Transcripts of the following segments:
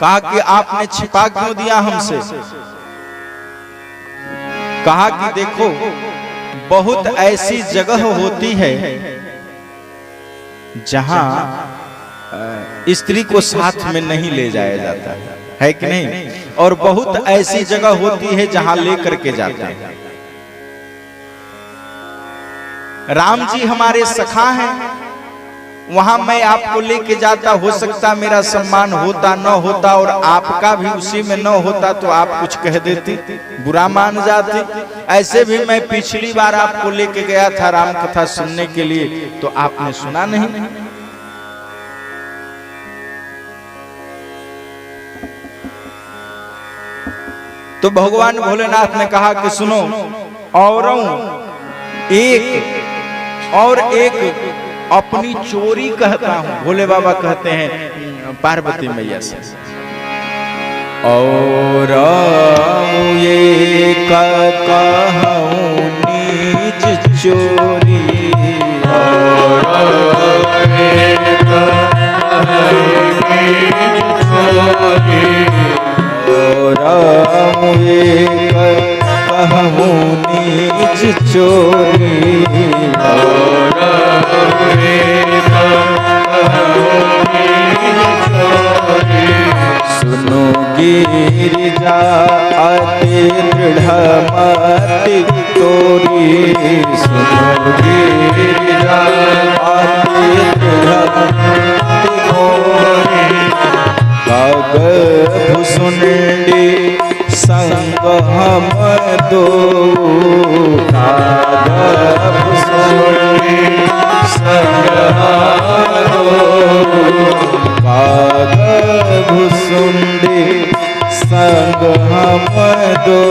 कहा कि आपने छिपा क्यों दिया हमसे? कहा कि देखो, बहुत ऐसी जगह होती है जहां स्त्री को साथ में नहीं ले जाया जाता है कि नहीं? और बहुत ऐसी जगह होती है जहां लेकर के जाते हैं। राम जी हमारे सखा हैं, वहां मैं आपको लेके जाता, हो सकता मेरा सम्मान होता न होता और आपका भी उसी में न होता तो आप कुछ कह देती, बुरा मान जाती। ऐसे भी मैं पिछली बार आपको लेके गया था राम कथा सुनने के लिए, तो आपने सुना नहीं। तो भगवान भोलेनाथ ने कहा कि सुनो, और एक अपनी चोरी कहता हूं। भोले बाबा कहते हैं पार्वती मैया से, और ये कहूं नीच चोरी, कहूं नीच चोरी, सुनो गिरिजा अति दृढ़ मति तोरी, सुनो गिरिजा अति दृढ़ मति तोरी, काग भुसुंडी संग हम दो, काग भुसुंडी संग हम दो, काग भुसुंडी संग हम दो,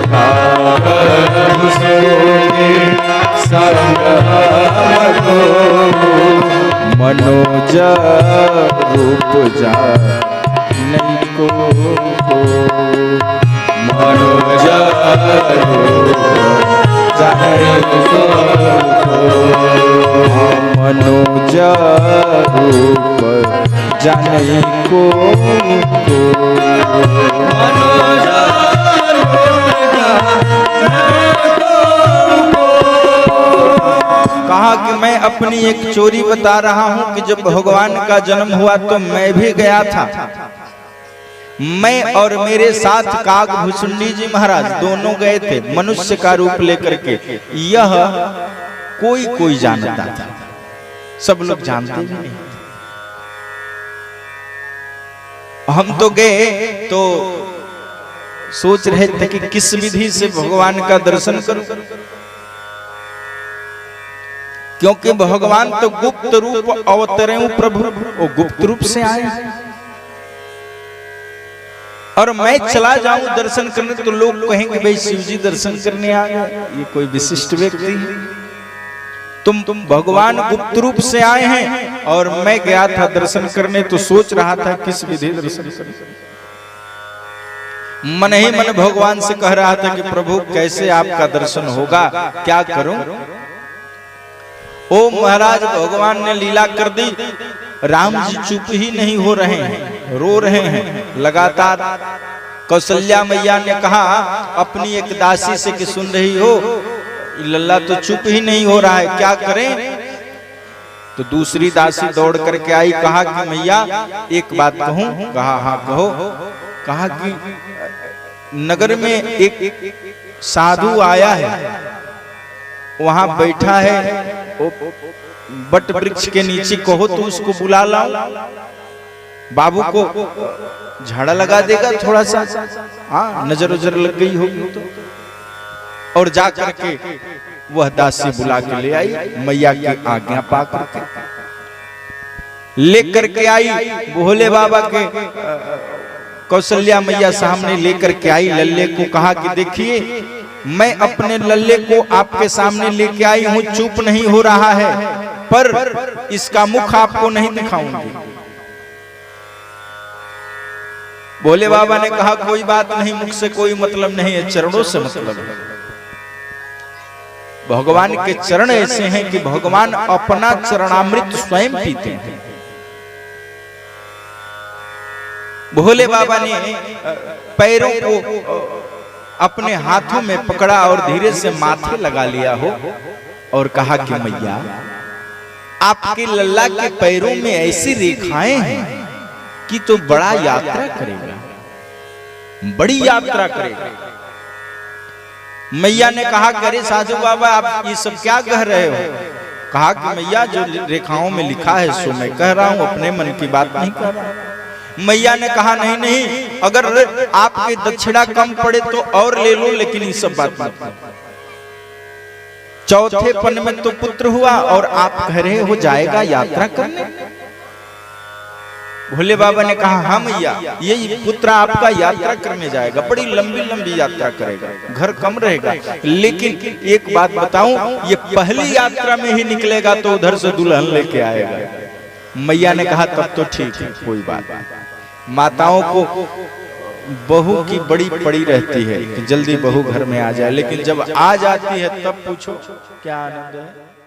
काग भुसुंडी संग हम दो, मनोज रूप जा नहीं को, मनोज रूप जा नहीं को, मनोज रूप जा नहीं को, मनोज कहा कि मैं अपनी एक चोरी बता रहा हूं कि जब भगवान का जन्म हुआ तो मैं भी गया था। मैं और मेरे साथ काग भुसुंडी जी महाराज दोनों गए थे मनुष्य का रूप लेकर के। यह कोई जानता था, सब लोग जानते भी नहीं। हम तो गए तो सोच रहे थे कि किस विधि से भगवान का दर्शन करूं, क्योंकि भगवान तो गुप्त रूप अवतरे प्रभु, वो गुप्त रूप से आए। और मैं चला जाऊं दर्शन करने तो लोग कहेंगे भाई शिव जी दर्शन करने आ गए, ये कोई विशिष्ट व्यक्ति है। तुम भगवान गुप्त रूप से आए हैं और मैं गया था दर्शन करने, तो सोच रहा था किस विधि दर्शन करें। मन ही मन भगवान से कह रहा था कि प्रभु कैसे आपका दर्शन होगा, क्या करूं? ओ महाराज, भगवान ने लीला कर दी। राम जी चुप ही नहीं हो रहे हैं, रो रहे हैं लगातार। कौशल्या मैया ने कहा अपनी एक दासी से कि सुन रही हो, लल्ला तो चुप ही नहीं हो रहा है, क्या करें? तो दूसरी दासी दौड़ करके आई, कहा कि मैया एक बात कहूं? कहा हाँ कहो। कहा कि नगर में एक साधु आया है, वहां बैठा है बट वृक्ष के नीचे, कहो तो उसको बुला लाओ, बाबू को झाड़ा लगा देगा थोड़ा सा, हाँ नजर उजर लग गई होगी तो। और जा करके वह दासी बुला के ले आई, मैया की आज्ञा पा करके लेकर के आई। भोले बाबा के कौशल्या मैया सामने लेकर के आई लल्ले को। कहा कि देखिए मैं अपने लल्ले को आपके सामने लेके आई हूं, चुप नहीं हो रहा है, पर इसका मुख आपको नहीं दिखाऊंगी। भोले बाबा ने कहा कोई बात नहीं, मुख से कोई मतलब नहीं है, चरणों से मतलब है। भगवान के चरण ऐसे हैं कि भगवान अपना चरणामृत स्वयं पीते हैं। भोले बाबा ने पैरों को अपने हाथों में पकड़ा और धीरे से माथे लगा लिया हो और कहा कि मैया, आपके लल्ला के पैरों में ऐसी रेखाएं हैं कि तो बड़ा यात्रा करेगा, बड़ी यात्रा करेगा। मैया ने कहा, करे साधु बाबा आप ये सब क्या कह रहे हो? कहा कि मैया जो रेखाओं में लिखा है सो मैं कह रहा हूं, अपने मन की बात नहीं कर रहा। मैया ने कहा, नहीं नहीं, अगर आपके दक्षिणा कम पड़े तो और ले लो, लेकिन ये सब बात मत। चौथे पन में तो पुत्र हुआ और आप कह रहे हो जाएगा यात्रा करने। भोले बाबा ने कहा, हाँ मैया, ये पुत्र आपका यात्रा करने जाएगा, बड़ी लंबी लंबी यात्रा करेगा, घर कम रहेगा, लेकिन एक बात बताऊं, ये पहली यात्रा में ही निकलेगा तो उधर से दुल्हन लेके आएगा। मैया ने कहा, तब तो ठीक है, कोई बात नहीं। माताओं को बहू की बड़ी पड़ी रहती है कि जल्दी बहू घर में आ जाए, लेकिन जब आ जाती है तब पूछो क्या आनंद है।